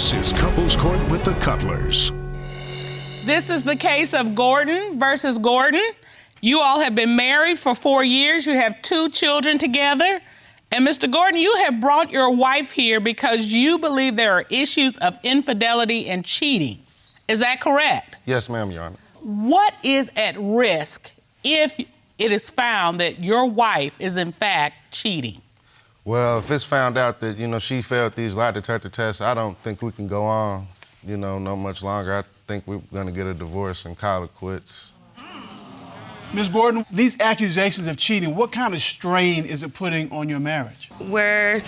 This is Couples Court with the Cutlers. This is the case of Gordon versus Gordon. You all have been married for 4 years. You have 2 children together. And Mr. Gordon, you have brought your wife here because you believe there are issues of infidelity and cheating. Is that correct? Yes, ma'am, Your Honor. What is at risk if it is found that your wife is in fact cheating? Well, if it's found out that, she failed these lie detector tests, I don't think we can go on, no much longer. I think we're gonna get a divorce and call it quits. Ms. Gordon, these accusations of cheating, what kind of strain is it putting on your marriage? We're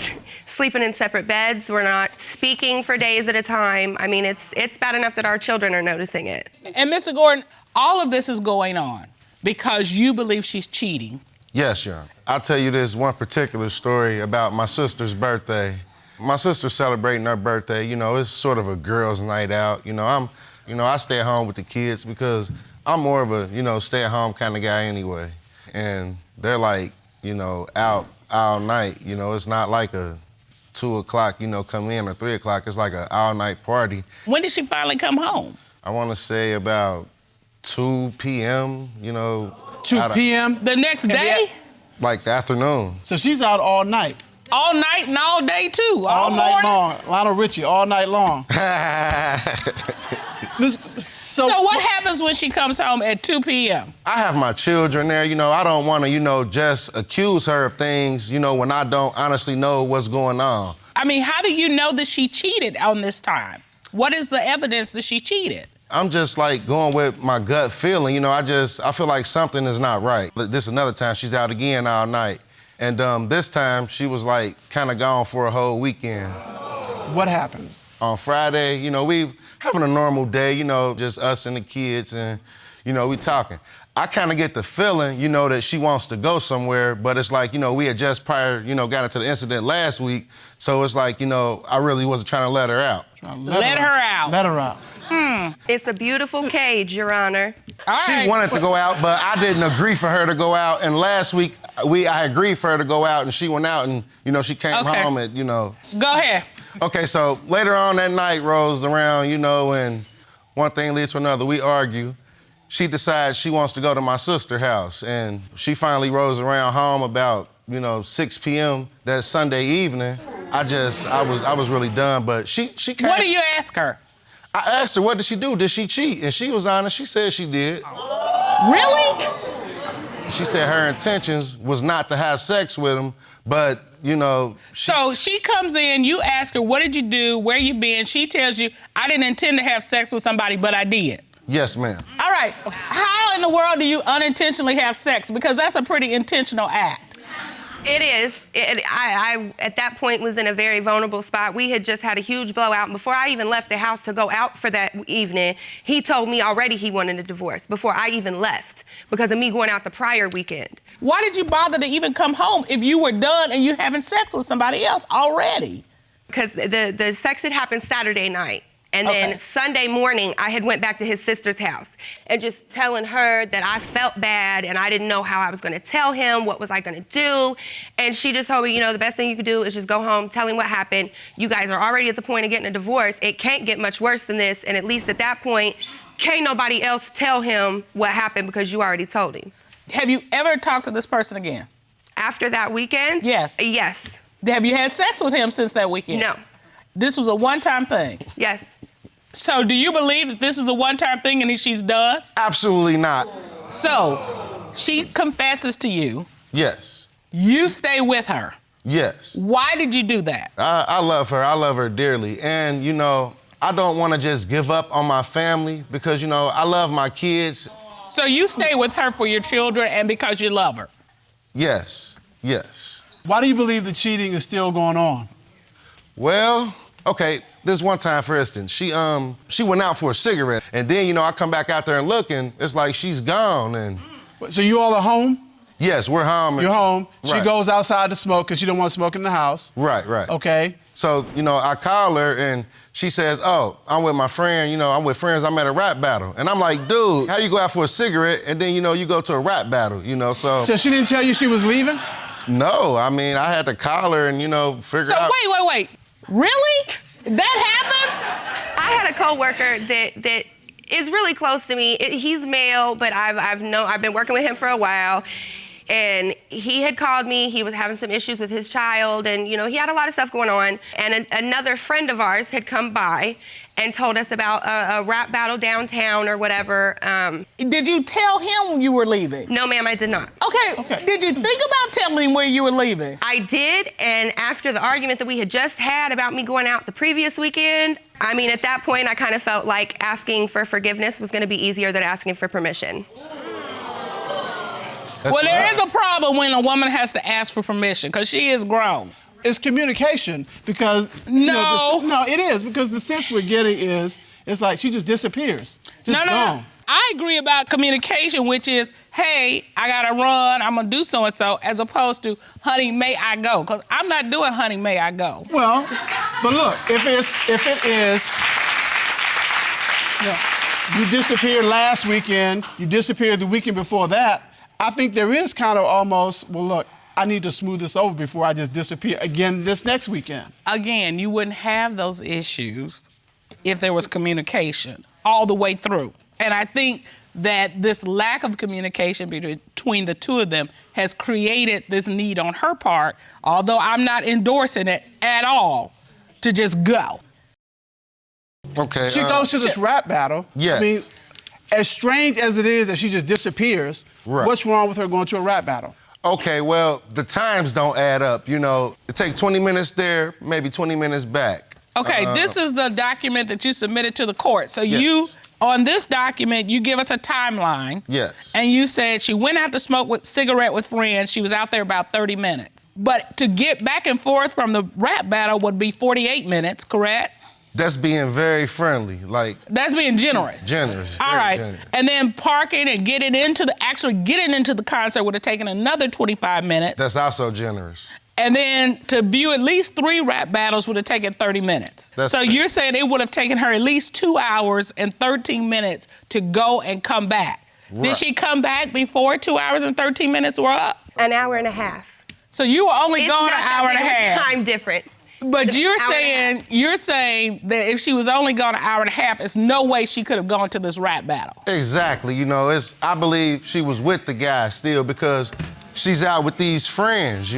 sleeping in separate beds. We're not speaking for days at a time. I mean, it's bad enough that our children are noticing it. And Mr. Gordon, all of this is going on because you believe she's cheating. Yes, Your Honor. I'll tell you this one particular story about my sister's birthday. My sister's celebrating her birthday. It's sort of a girls' night out. I stay at home with the kids because I'm more of a, stay-at-home kind of guy anyway. And they're like, out all night. It's not like a 2 o'clock, come in, or 3 o'clock. It's like an all-night party. When did she finally come home? I want to say about 2 p.m., 2 p.m.? The next day? Like the afternoon. So she's out all night. All night and all day, too. All night morning? long. Lionel Richie, all night long. So what happens when she comes home at 2 p.m.? I have my children there. I don't want to, just accuse her of things, when I don't honestly know what's going on. I mean, how do you know that she cheated on this time? What is the evidence that she cheated? I'm just like going with my gut feeling. I feel like something is not right. This another time she's out again all night. And this time she was like kind of gone for a whole weekend. What happened? On Friday, we having a normal day, just us and the kids and, we talking. I kind of get the feeling, that she wants to go somewhere, but it's like, we had just prior, got into the incident last week. So it's like, I really wasn't trying to let her out. Let her out. Let her out. It's a beautiful cage, Your Honor. All right. She wanted to go out, but I didn't agree for her to go out. And last week, I agreed for her to go out, and she went out, and, she came home at, Go ahead. Okay, so later on that night rolls around, and one thing leads to another. We argue. She decides she wants to go to my sister's house, and she finally rolls around home about, 6 p.m. that Sunday evening. I was really done, but she came. What do you ask her? I asked her, what did she do? Did she cheat? And she was honest. She said she did. Really? She said her intentions was not to have sex with him, but, So she comes in, you ask her, what did you do? Where you been? She tells you, I didn't intend to have sex with somebody, but I did. Yes, ma'am. All right. How in the world do you unintentionally have sex? Because that's a pretty intentional act. It is. I at that point, was in a very vulnerable spot. We had just had a huge blowout. And before I even left the house to go out for that evening, he told me already he wanted a divorce before I even left because of me going out the prior weekend. Why did you bother to even come home if you were done and you having sex with somebody else already? Because the sex had happened Saturday night. And then Sunday morning, I had went back to his sister's house and just telling her that I felt bad and I didn't know how I was gonna tell him, what was I gonna do. And she just told me, the best thing you could do is just go home, tell him what happened. You guys are already at the point of getting a divorce. It can't get much worse than this. And at least at that point, can't nobody else tell him what happened because you already told him. Have you ever talked to this person again? After that weekend? Yes. Yes. Have you had sex with him since that weekend? No. This was a one-time thing? Yes. So do you believe that this is a one-time thing and she's done? Absolutely not. So she confesses to you. Yes. You stay with her. Yes. Why did you do that? I love her. I love her dearly. And, I don't want to just give up on my family because, I love my kids. So you stay with her for your children and because you love her? Yes. Yes. Why do you believe the cheating is still going on? Well, okay, this one time, for instance, she went out for a cigarette, and then, I come back out there and look, and it's like she's gone, and... So you all are home? Yes, we're home. You're home. She Right. goes outside to smoke because she don't want to smoke in the house. Right. Okay. So, I call her, and she says, oh, I'm with my friend, I'm with friends, I'm at a rap battle. And I'm like, dude, how you go out for a cigarette, and then, you go to a rap battle, so... So she didn't tell you she was leaving? No, I mean, I had to call her and, figure out... So wait. Really? That happened? got a coworker that is really close to me. He's male, but I've been working with him for a while. And he had called me. He was having some issues with his child, and he had a lot of stuff going on. And another friend of ours had come by and told us about a rap battle downtown or whatever. Did you tell him when you were leaving? No, ma'am, I did not. Okay. Did you think about telling him where you were leaving? I did, and after the argument that we had just had about me going out the previous weekend, I mean, at that point, I kind of felt like asking for forgiveness was going to be easier than asking for permission. Well, there is a problem when a woman has to ask for permission, because she is grown. It's communication, because no, it is, because the sense we're getting is it's like she just disappears, just gone. I agree about communication, which is, hey, I gotta run, I'm gonna do so and so, as opposed to, honey, may I go? Because I'm not doing honey, may I go. Well, but look, if it is, you disappeared last weekend, you disappeared the weekend before that. I think there is kind of almost, well, look, I need to smooth this over before I just disappear again this next weekend. Again, you wouldn't have those issues if there was communication all the way through. And I think that this lack of communication between the two of them has created this need on her part, although I'm not endorsing it at all, to just go. Okay. She goes to this rap battle. Yes. I mean, as strange as it is that she just disappears, right. What's wrong with her going to a rap battle? Okay, well, the times don't add up. It takes 20 minutes there, maybe 20 minutes back. Okay, this is the document that you submitted to the court. So yes. On this document, you give us a timeline. Yes. And you said she went out to smoke cigarette with friends. She was out there about 30 minutes. But to get back and forth from the rap battle would be 48 minutes, correct? That's being very friendly, That's being generous. Generous. All right. Generous. And then parking and getting into the concert would have taken another 25 minutes. That's also generous. And then to view at least 3 rap battles would have taken 30 minutes. So you're saying it would have taken her at least 2 hours and 13 minutes to go and come back. Right. Did she come back before 2 hours and 13 minutes were up? An hour and a half. So you were only gone an hour and a half. Time difference. But you're saying that if she was only gone an hour and a half, there's no way she could have gone to this rap battle. Exactly. I believe she was with the guy still because she's out with these friends,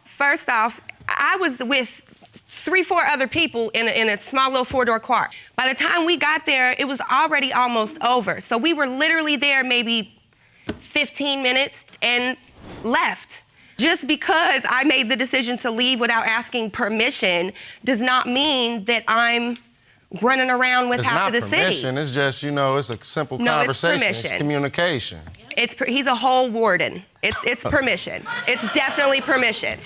First off, I was with 3-4 other people in a small little 4-door car. By the time we got there, it was already almost over. So we were literally there maybe 15 minutes and left. Just because I made the decision to leave without asking permission does not mean that I'm running around with half of the city. It's not permission, it's just, it's a simple conversation. It's communication. He's a whole warden. It's permission. It's definitely permission.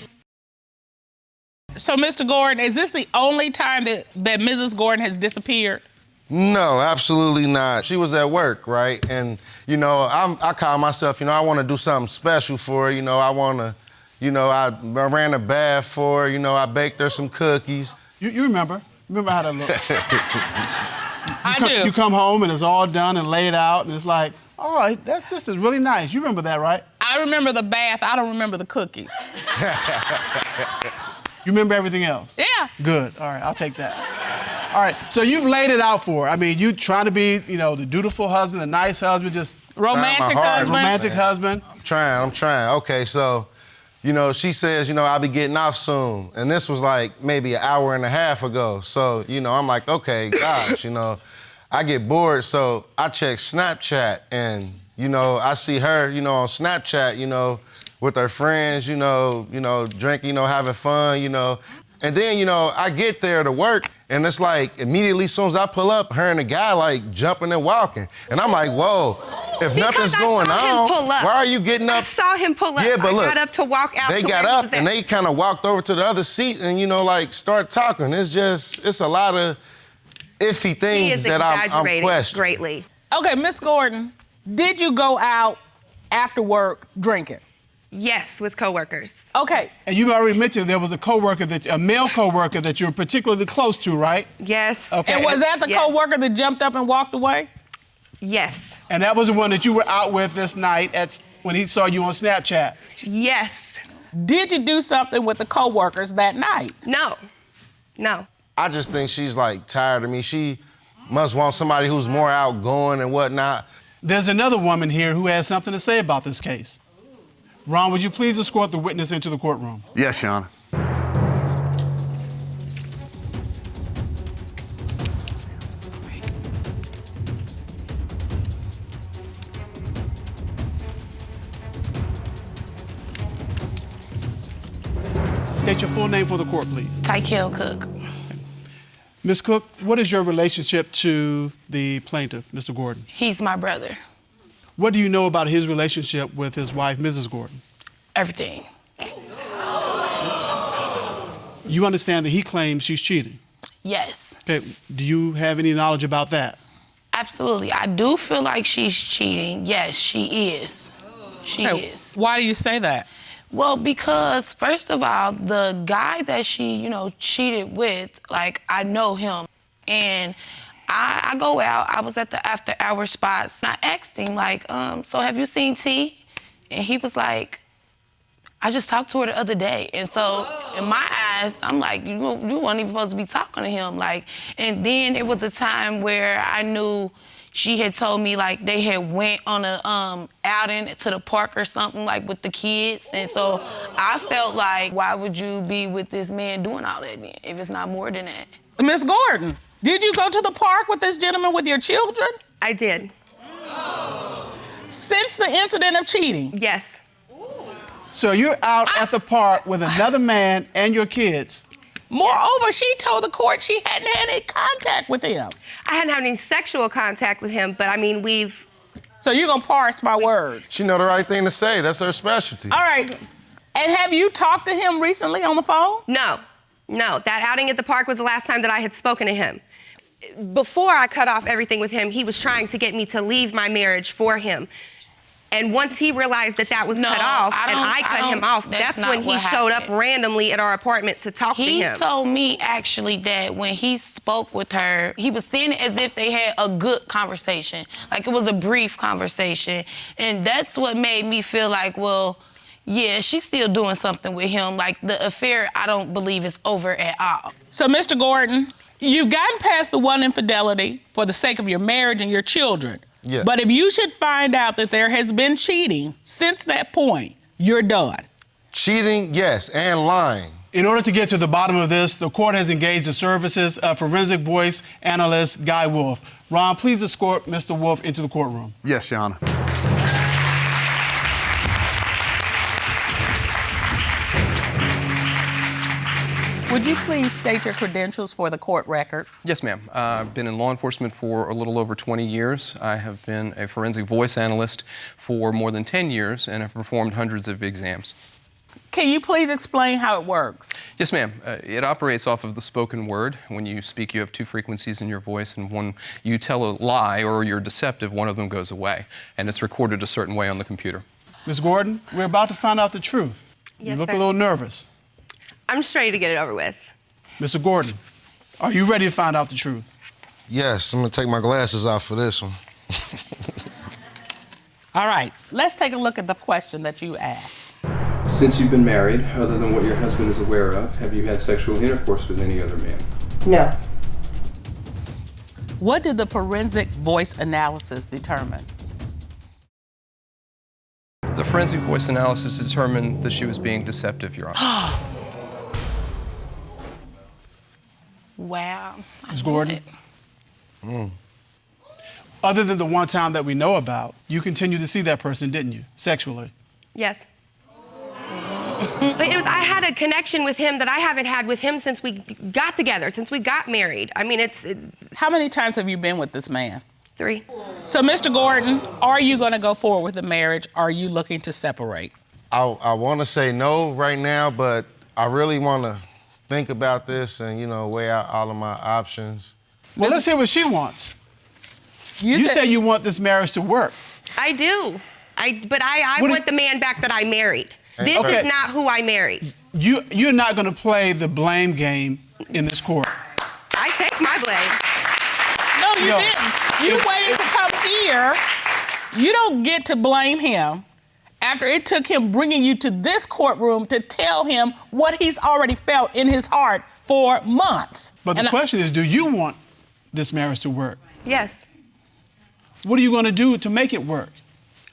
So, Mr. Gordon, is this the only time that Mrs. Gordon has disappeared? No, absolutely not. She was at work, right? And, I call myself, I want to do something special for her. I want to, I ran a bath for her. I baked her some cookies. You remember? Remember how that looked? I do. You come home and it's all done and laid out, and it's like, oh, this is really nice. You remember that, right? I remember the bath. I don't remember the cookies. You remember everything else? Yeah. Good. All right, I'll take that. All right, so you've laid it out for her. I mean, you trying to be, the dutiful husband, the nice husband, just romantic husband. Romantic husband. I'm trying. Okay, so, she says, I'll be getting off soon. And this was like maybe an hour and a half ago. So, I'm like, okay, gosh, I get bored. So I check Snapchat and, I see her, on Snapchat, with her friends, drinking, having fun, And then, I get there to work, and it's like, immediately, as soon as I pull up, her and the guy, jumping and walking. And I'm like, whoa, if nothing's going on, why are you getting up? I saw him pull up. Yeah, but look, I got up to walk out. They got up, and they kind of walked over to the other seat and, start talking. It's a lot of iffy things that I'm questioning. Greatly. Okay, Miss Gordon, did you go out after work drinking? Yes, with coworkers. Okay. And you already mentioned there was a male coworker that you were particularly close to, right? Yes. Okay. And was that the coworker that jumped up and walked away? Yes. And that was the one that you were out with this night when he saw you on Snapchat? Yes. Did you do something with the coworkers that night? No. I just think she's tired of me. She must want somebody who's more outgoing and whatnot. There's another woman here who has something to say about this case. Ron, would you please escort the witness into the courtroom? Yes, Your Honor. State your full name for the court, please. Tykel Cook. Ms. Cook, what is your relationship to the plaintiff, Mr. Gordon? He's my brother. What do you know about his relationship with his wife, Mrs. Gordon? Everything. You understand that he claims she's cheating? Yes. Okay, do you have any knowledge about that? Absolutely. I do feel like she's cheating. Yes, she is. She is. Why do you say that? Well, because first of all, the guy that she, cheated with, like, I know him. And I go out, I was at the after hour spots, and I asked him, like, so have you seen T? And he was like, I just talked to her the other day. And so in my eyes, I'm like, you weren't even supposed to be talking to him. Like, and then it was a time where I knew she had told me, like, they had went on a outing to the park or something, like, with the kids. And so I felt like, why would you be with this man doing all that then, if it's not more than that? Miss Gordon, did you go to the park with this gentleman with your children? I did. Since the incident of cheating? Yes. So you're out at the park with another man and your kids. Moreover, she told the court she hadn't had any contact with him. I hadn't had any sexual contact with him, but I mean, we've... So you're gonna parse my words. She know the right thing to say. That's her specialty. All right. And have you talked to him recently on the phone? No. That outing at the park was the last time that I had spoken to him. Before I cut off everything with him, he was trying to get me to leave my marriage for him. And once he realized that was cut off, and I cut him off, that's when he showed up randomly at our apartment to talk to him. He told me, actually, that when he spoke with her, he was saying it as if they had a good conversation. Like, it was a brief conversation. And that's what made me feel like, well, yeah, she's still doing something with him. Like, the affair, I don't believe is over at all. So, Mr. Gordon, you've gotten past the one infidelity for the sake of your marriage and your children. Yes. But if you should find out that there has been cheating since that point, you're done. Cheating, yes, and lying. In order to get to the bottom of this, the court has engaged the services of forensic voice analyst Guy Wolf. Ron, please escort Mr. Wolf into the courtroom. Yes, Your Honor. Would you please state your credentials for the court record? Yes, ma'am. I've been in law enforcement for a little over 20 years. I have been a forensic voice analyst for more than 10 years and have performed hundreds of exams. Can you please explain how it works? Yes, ma'am. It operates off of the spoken word. When you speak, you have two frequencies in your voice, and when you tell a lie or you're deceptive, one of them goes away, and it's recorded a certain way on the computer. Ms. Gordon, we're about to find out the truth. Yes, you look sir. a little nervous. I'm just ready to get it over with. Mr. Gordon, are you ready to find out the truth? Yes, I'm gonna take my glasses off for this one. All right, let's take a look at the question that you asked. Since you've been married, other than what your husband is aware of, have you had sexual intercourse with any other man? No. What did the forensic voice analysis determine? The forensic voice analysis determined that she was being deceptive, Your Honor. Wow. Ms. Gordon? Other than the one time that we know about, you continued to see that person, didn't you, sexually? Yes. But I had a connection with him that I haven't had with him since we got together, since we got married. I mean, How many times have you been with this man? 3. So, Mr. Gordon, are you going to go forward with the marriage? Or are you looking to separate? I want to say no right now, but I really want to think about this and, weigh out all of my options. Well, let's hear what she wants. You said you want this marriage to work. I do. But I want the man back that I married. This Okay. is not who I married. You're not going to play the blame game in this court. I take my blame. No, you didn't. You waited to come here. You don't get to blame him after it took him bringing you to this courtroom to tell him what he's already felt in his heart for months. But the question is, do you want this marriage to work? Yes. What are you going to do to make it work?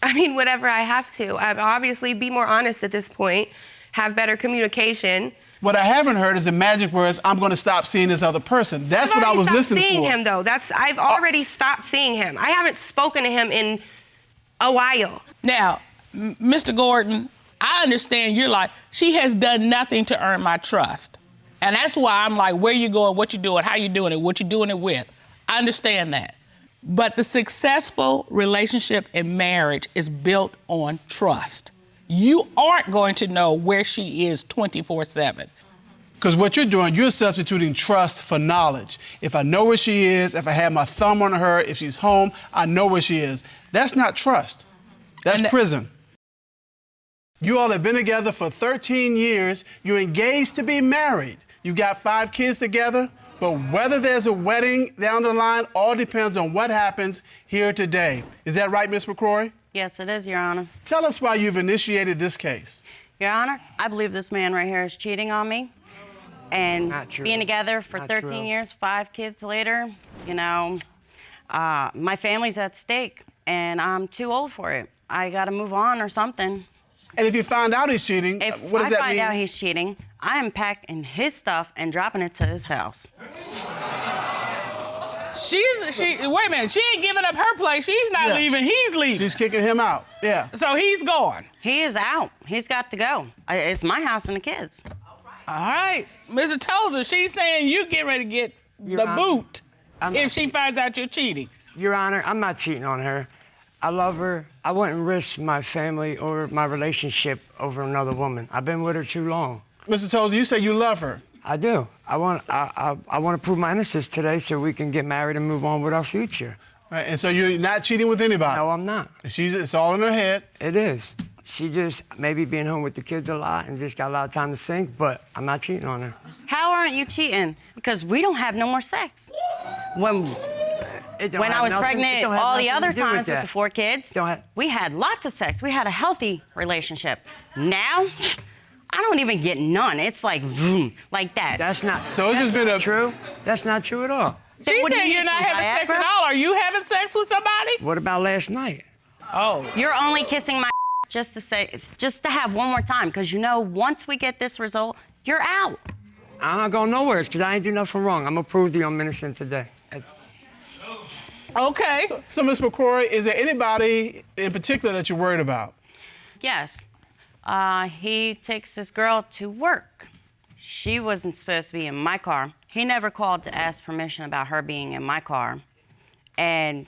I mean, whatever I have to. I'd obviously be more honest at this point, have better communication. What I haven't heard is the magic words, I'm going to stop seeing this other person. That's what I was listening for. I've already stopped seeing him, though. I've already stopped seeing him. I haven't spoken to him in a while. Now, Mr. Gordon, I understand you're like, she has done nothing to earn my trust. And that's why I'm like, where you going, what you doing, how you doing it, what you doing it with. I understand that. But the successful relationship and marriage is built on trust. You aren't going to know where she is 24/7. Because what you're doing, you're substituting trust for knowledge. If I know where she is, if I have my thumb on her, if she's home, I know where she is. That's not trust. That's prison. You all have been together for 13 years. You're engaged to be married. You got 5 kids together. But whether there's a wedding down the line all depends on what happens here today. Is that right, Ms. McCroy? Yes, it is, Your Honor. Tell us why you've initiated this case. Your Honor, I believe this man right here is cheating on me. And being together for 13 years, 5 kids later, you know, my family's at stake, and I'm too old for it. I got to move on or something. And if you find out he's cheating, what does that mean? If I find out he's cheating, I am packing his stuff and dropping it to his house. Wait a minute, she ain't giving up her place. She's not leaving, he's leaving. She's kicking him out, yeah. So he's gone. He is out. He's got to go. It's my house and the kids. All right, Mr. Tozer, she's saying you get ready to get the boot if she finds out you're cheating. Your Honor, I'm not cheating on her. I love her. I wouldn't risk my family or my relationship over another woman. I've been with her too long. Mr. Tozer, you say you love her. I do. I want to prove my innocence today so we can get married and move on with our future. Right, and so you're not cheating with anybody? No, I'm not. It's all in her head? It is. She just maybe being home with the kids a lot and just got a lot of time to think, but I'm not cheating on her. How aren't you cheating? Because we don't have no more sex. When I was pregnant, all the other times with the 4 kids, we had lots of sex. We had a healthy relationship. Now, I don't even get none. It's like, vroom, like that. That's not. So it's just been true. That's not true at all. She said you're not having sex at all. Are you having sex with somebody? What about last night? Oh. You're only kissing my just to have one more time, because you know once we get this result, you're out. I'm not going nowhere because I ain't do nothing wrong. I'm gonna prove to you I'm innocent today. Okay. So Ms. McCroy, is there anybody in particular that you're worried about? Yes. He takes this girl to work. She wasn't supposed to be in my car. He never called to ask permission about her being in my car. And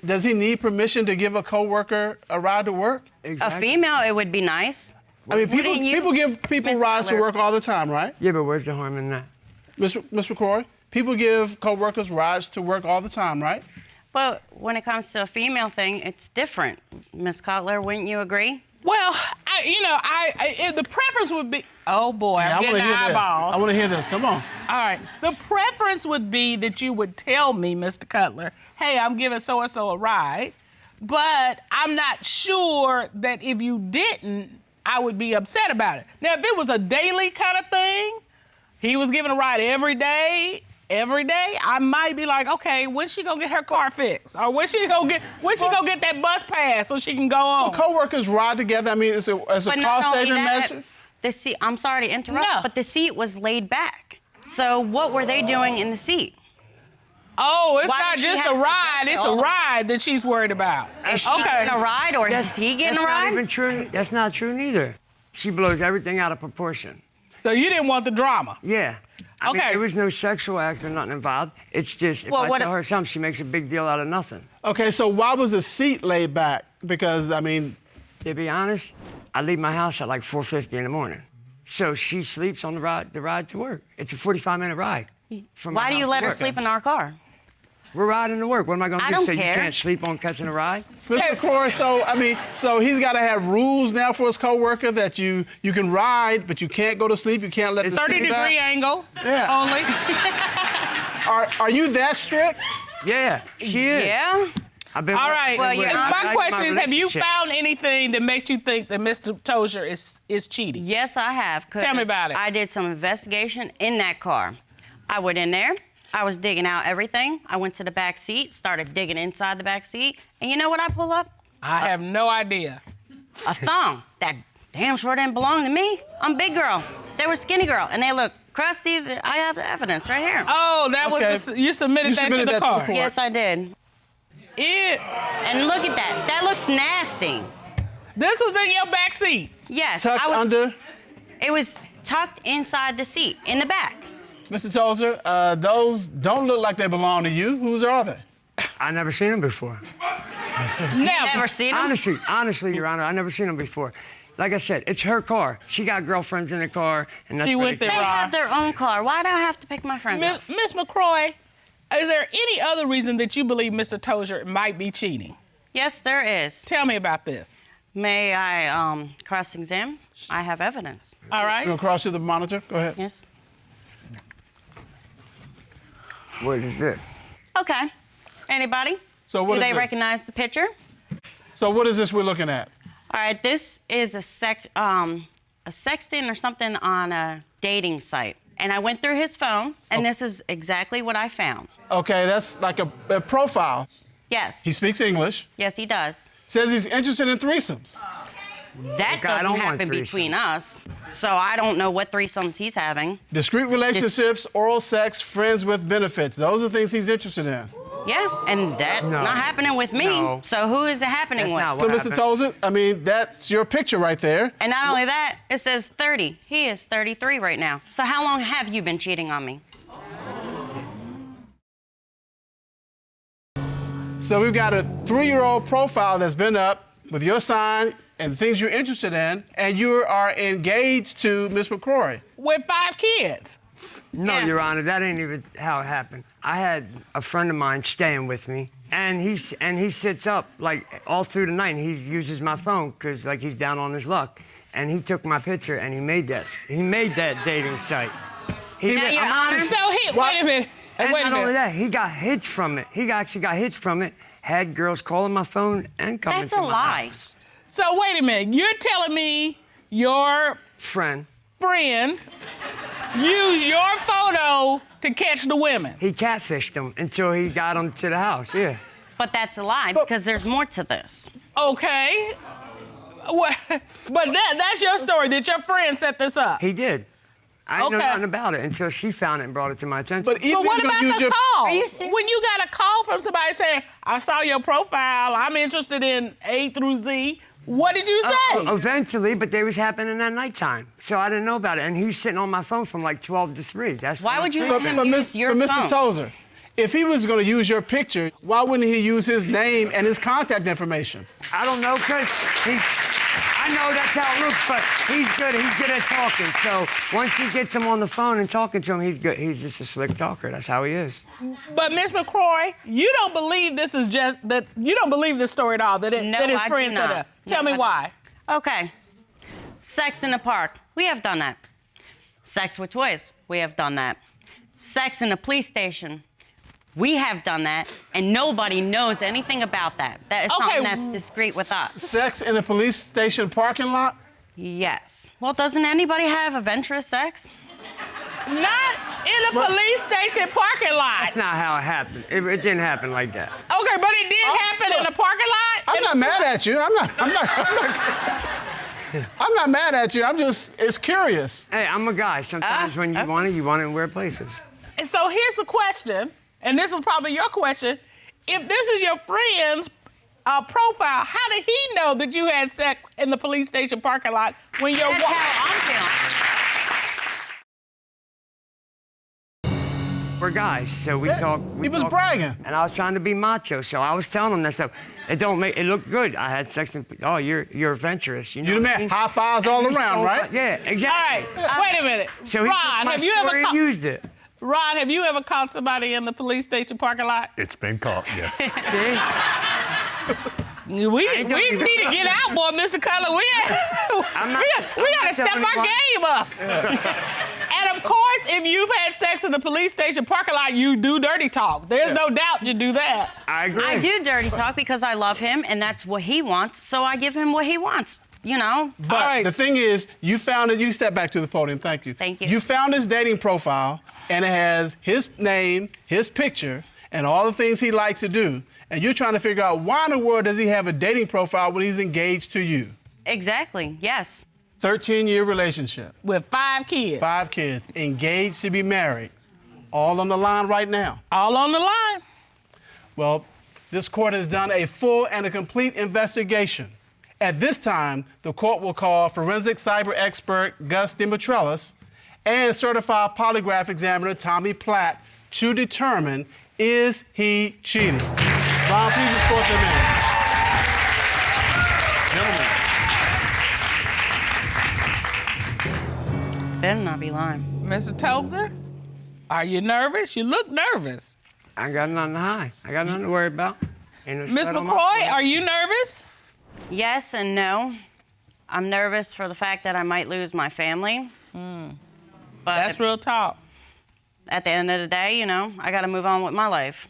Does he need permission to give a coworker a ride to work? Exactly. A female, it would be nice. I mean, people give people rides to work all the time, right? Yeah, but where's the harm in that? Ms. McCroy, people give coworkers rides to work all the time, right? But when it comes to a female thing, it's different. Ms. Cutler, wouldn't you agree? Well, the preference would be, oh boy, I'm getting eyeballs. I want to hear this, come on. All right, the preference would be that you would tell me, Mr. Cutler, hey, I'm giving so-and-so a ride, but I'm not sure that if you didn't, I would be upset about it. Now, if it was a daily kind of thing, he was giving a ride every day, I might be like, okay, when's she gonna get her car fixed? Or when's she gonna get that bus pass so she can go on? Well, coworkers ride together. I mean, it's a cost-saving measure. The seat, I'm sorry to interrupt, but the seat was laid back. So what were they doing in the seat? Oh, it's not just a ride, it's a ride that she's worried about. Is she getting a ride or is he getting a ride? That's not even true. That's not true neither. She blows everything out of proportion. So you didn't want the drama? Yeah. I mean, there was no sexual act or nothing involved. It's just, if I tell her something, she makes a big deal out of nothing. Okay, so why was the seat laid back? Because, I mean... To be honest, I leave my house at like 4:50 in the morning. So she sleeps on the ride to work. It's a 45-minute ride. Why do you let her sleep in our car? We're riding to work. What am I going to do? don't Say care. You can't sleep on catching a ride? Mr. McCroy, so he's got to have rules now for his coworker that you can ride, but you can't go to sleep. You can't let the 30-degree angle only. Are you that strict? Yeah, she is. Yeah. I've been. All right. Well, my question is, have you found anything that makes you think that Mr. Tozer is cheating? Yes, I have. Tell me about it. I did some investigation in that car. I went in there. I was digging out everything. I went to the back seat, started digging inside the back seat, and you know what I pull up? I have no idea. A thong. That damn sure didn't belong to me. I'm big girl. They were skinny girl, and they look crusty. I have the evidence right here. Oh, that was you submitted that to the court. Yes, I did. And look at that. That looks nasty. This was in your back seat. Yes. Tucked under? It was tucked inside the seat, in the back. Mr. Tozer, those don't look like they belong to you. Whose are they? I never seen them before. Never seen them? Honestly, Your Honor, I never seen them before. Like I said, it's her car. She got girlfriends in the car, and that's She went there, They have their own car. Why do I have to pick my friends up? Miss McCroy, is there any other reason that you believe Mr. Tozer might be cheating? Yes, there is. Tell me about this. May I cross-examine? I have evidence. All right. You gonna cross through the monitor? Go ahead. Yes. What is this? Okay. Anybody? So what Do is they this? recognize the picture? So what is this we're looking at? All right, this is a sexting or something on a dating site. And I went through his phone, and this is exactly what I found. Okay, that's like a profile. Yes. He speaks English. Yes, he does. Says he's interested in threesomes. That Look, I don't doesn't want happen between us, so I don't know what threesomes he's having. Discreet relationships, oral sex, friends with benefits. Those are things he's interested in. Yeah, and that's not happening with me. No. So who is it happening That's with? not So, what Mr. Tozer, I mean, that's your picture right there. And not only that, it says 30. He is 33 right now. So how long have you been cheating on me? So we've got a 3-year-old profile that's been up with your sign and things you're interested in, and you are engaged to Miss McCroy. With 5 kids. No, Yeah. Your Honor, that ain't even how it happened. I had a friend of mine staying with me, and he sits up like all through the night, and he uses my phone because like he's down on his luck, and he took my picture and he made that dating site. Now, Your Honor, So wait a minute. And Wait a not only minute. that, he got hits from it. He actually got hits from it. Had girls calling my phone and coming that's to a my lie. house. So wait a minute. You're telling me your Friend, friend used your photo to catch the women? he catfished them until he got them to the house. Yeah. But that's a lie because there's more to this. Okay. Well, but that's your story, that your friend set this up. He did. I didn't know Okay. nothing about it until she found it and brought it to my attention. But if But what he's gonna about use the your call? Are you serious? When you got a call from somebody saying, I saw your profile, I'm interested in A through Z, what did you say? Eventually, but they was happening at nighttime, so I didn't know about it. And he's sitting on my phone from like 12 to 3. That's Why what would you I'm let thinking. him use your Mr. phone? Tozer, if he was gonna use your picture, why wouldn't he use his name and his contact information? I don't know, because I know that's how it looks, but he's good. He's good at talking. So once he gets him on the phone and talking to him, he's good. He's just a slick talker. That's how he is. But Miss McCroy, you don't believe this is just that you don't believe this story at all. That No, his I do friend set not. up. Tell No, me I- why. Okay. Sex in the park. We have done that. Sex with toys. We have done that. Sex in the police station. We have done that, and nobody knows anything about that. That is Okay. something that's discreet with us. Sex in a police station parking lot? Yes. Well, doesn't anybody have adventurous sex? Not in a police station parking lot. That's not how it happened. It didn't happen like that. Okay, but it did happen in a parking lot. I'm not mad at you. I'm not mad at you. It's curious. Hey, I'm a guy. Sometimes when you want it in weird places. And so here's the question, and this was probably your question. If this is your friend's profile, how did he know that you had sex in the police station parking lot when your That's how I'm feeling. We're guys, so we talk. He was bragging. And I was trying to be macho, so I was telling him that stuff. It don't make it look good. I had sex and you're adventurous. You know You the what I man. mean? High fives all And he around, stole right? my- Yeah, All exactly. right, wait a minute. So he Ron, took my have you story ever and used it. Ron, have you ever caught somebody in the police station parking lot? It's been caught, yes. See? We need to get out, boy, Mr. Cutler. We gotta step our game up. And of course, if you've had sex in the police station parking lot, you do dirty talk. There's no doubt you do that. I agree. I do dirty talk because I love him, and that's what he wants, so I give him what he wants. you know. But the thing is, you found it. You step back to the podium. Thank you. Thank you. You found his dating profile, and it has his name, his picture, and all the things he likes to do. And you're trying to figure out why in the world does he have a dating profile when he's engaged to you? Exactly, yes. 13-year relationship. With 5 kids. 5 kids, engaged to be married. All on the line right now. All on the line. Well, this court has done a full and a complete investigation. At this time, the court will call forensic cyber expert Gus Dimitrilis and certified polygraph examiner Tommy Platt to determine, is he cheating? Ron, please escort them in. Gentlemen. Better not be lying. Mr. Tozer, are you nervous? You look nervous. I ain't got nothing to hide. I got nothing to worry about. Ms. McCroy, are you nervous? Yes and no. I'm nervous for the fact that I might lose my family. But That's real talk. At the end of the day, you know, I got to move on with my life.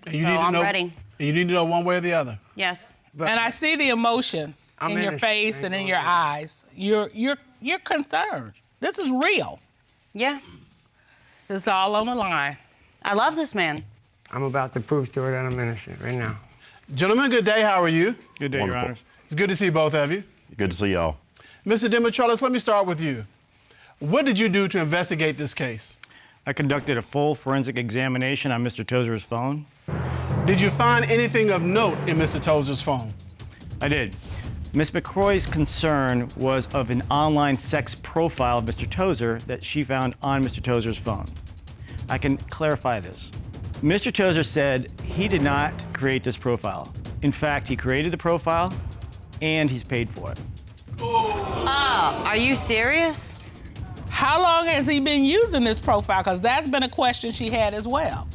And you So need to I'm know, ready. And you need to know one way or the other. Yes. And I see the emotion in your innocent. face and in your eyes. You're concerned. This is real. Yeah. It's all on the line. I love this man. I'm about to prove to her that I'm innocent right now. Gentlemen, good day. How are you? Good day, Your Honor. It's good to see both of you. Good to see y'all. Mr. Dimitrilis, let me start with you. What did you do to investigate this case? I conducted a full forensic examination on Mr. Tozer's phone. Did you find anything of note in Mr. Tozer's phone? I did. Ms. McCroy's concern was of an online sex profile of Mr. Tozer that she found on Mr. Tozer's phone. I can clarify this. Mr. Tozer said he did not create this profile. In fact, he created the profile and he's paid for it. Are you serious? How long has he been using this profile? Because that's been a question she had as well.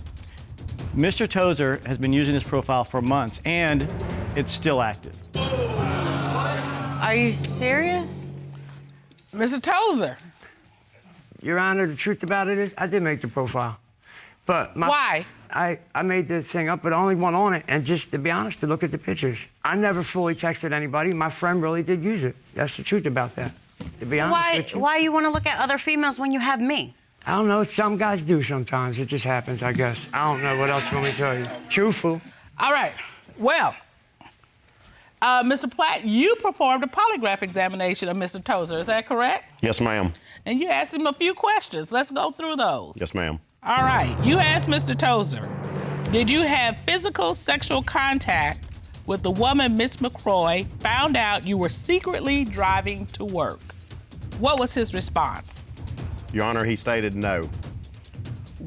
Mr. Tozer has been using this profile for months and it's still active. Are you serious? Mr. Tozer. Your Honor, the truth about it is I did make the profile. But Why? I made this thing up, but only one on it. And just to be honest, to look at the pictures. I never fully texted anybody. My friend really did use it. That's the truth about that. To be honest with you. Why you want to look at other females when you have me? I don't know. Some guys do sometimes. It just happens, I guess. I don't know what else you want me to tell you. Truthful. All right. Well, Mr. Platt, you performed a polygraph examination of Mr. Tozer. Is that correct? Yes, ma'am. And you asked him a few questions. Let's go through those. Yes, ma'am. All right. You asked Mr. Tozer, did you have physical sexual contact with the woman Miss McCroy found out you were secretly driving to work? What was his response? Your Honor, he stated no.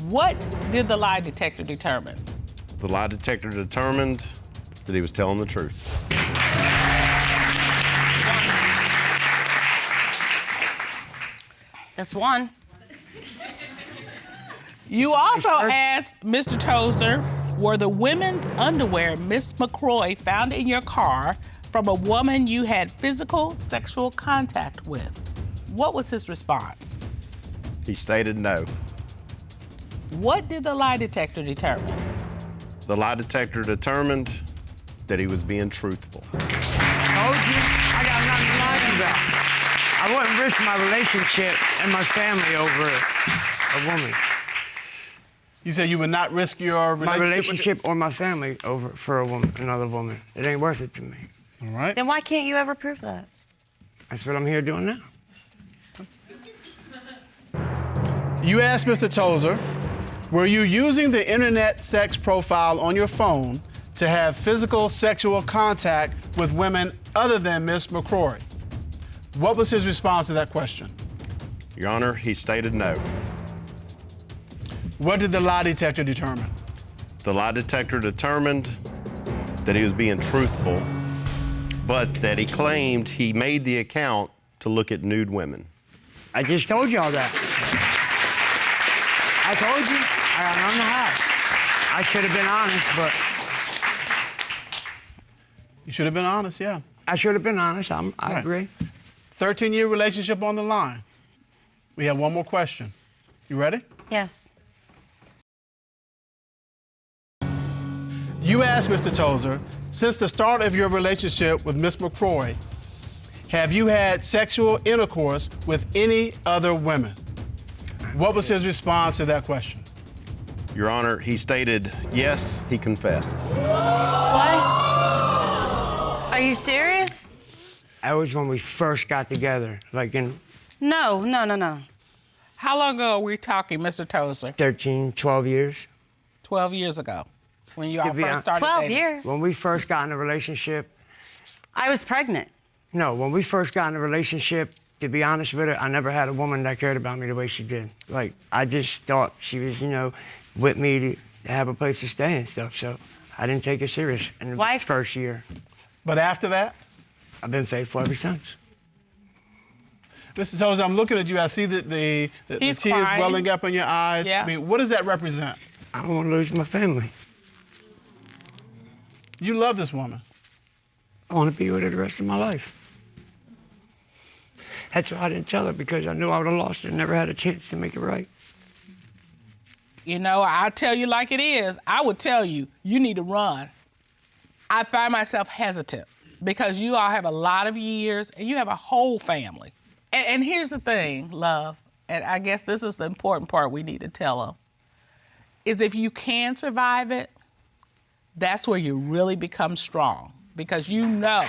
What did the lie detector determine? The lie detector determined that he was telling the truth. That's one. You also asked Mr. Tozer, were the women's underwear Miss McCroy found in your car from a woman you had physical sexual contact with? What was his response? He stated no. What did the lie detector determine? The lie detector determined that he was being truthful. Told you, I got nothing to lie about. I wouldn't risk my relationship and my family over a woman. You said you would not risk your My relationship or my family over for a woman, another woman. It ain't worth it to me. All right. Then why can't you ever prove that? That's what I'm here doing now. You asked Mr. Tozer, were you using the internet sex profile on your phone to have physical sexual contact with women other than Miss McCroy? What was his response to that question? Your Honor, he stated no. What did the lie detector determine? The lie detector determined that he was being truthful, but that he claimed he made the account to look at nude women. I just told you all that. I told you. I got nothing to hide. I should have been honest, but... You should have been honest, yeah. I should have been honest. I Right. agree. 13-year relationship on the line. We have one more question. You ready? Yes. You asked Mr. Tozer, since the start of your relationship with Miss McCroy, Have you had sexual intercourse with any other women? What was his response to that question? Your Honor, he stated yes, he confessed. What? Are you serious? That was when we first got together, like in No. How long ago are we talking, Mr. Tozer? 13, 12 years. 12 years ago, when you all be first started 12 dating. years. When we first got in a relationship, I was pregnant. no, when we first got in a relationship, to be honest with it, I never had a woman that cared about me the way she did. Like, I just thought she was, with me to have a place to stay and stuff, so I didn't take it serious in the Wife? first year. But after that? I've been faithful ever since. Mr. Tozer, I'm looking at you. I see that the He's tears crying. welling up in your eyes. Yeah. I mean, what does that represent? I don't want to lose my family. You love this woman. I want to be with her the rest of my life. That's why I didn't tell her, because I knew I would have lost her and never had a chance to make it right. I'll tell you like it is. I would tell you, you need to run. I find myself hesitant because you all have a lot of years and you have a whole family. And here's the thing, love, and I guess this is the important part we need to tell them, is if you can survive it, that's where you really become strong, because you know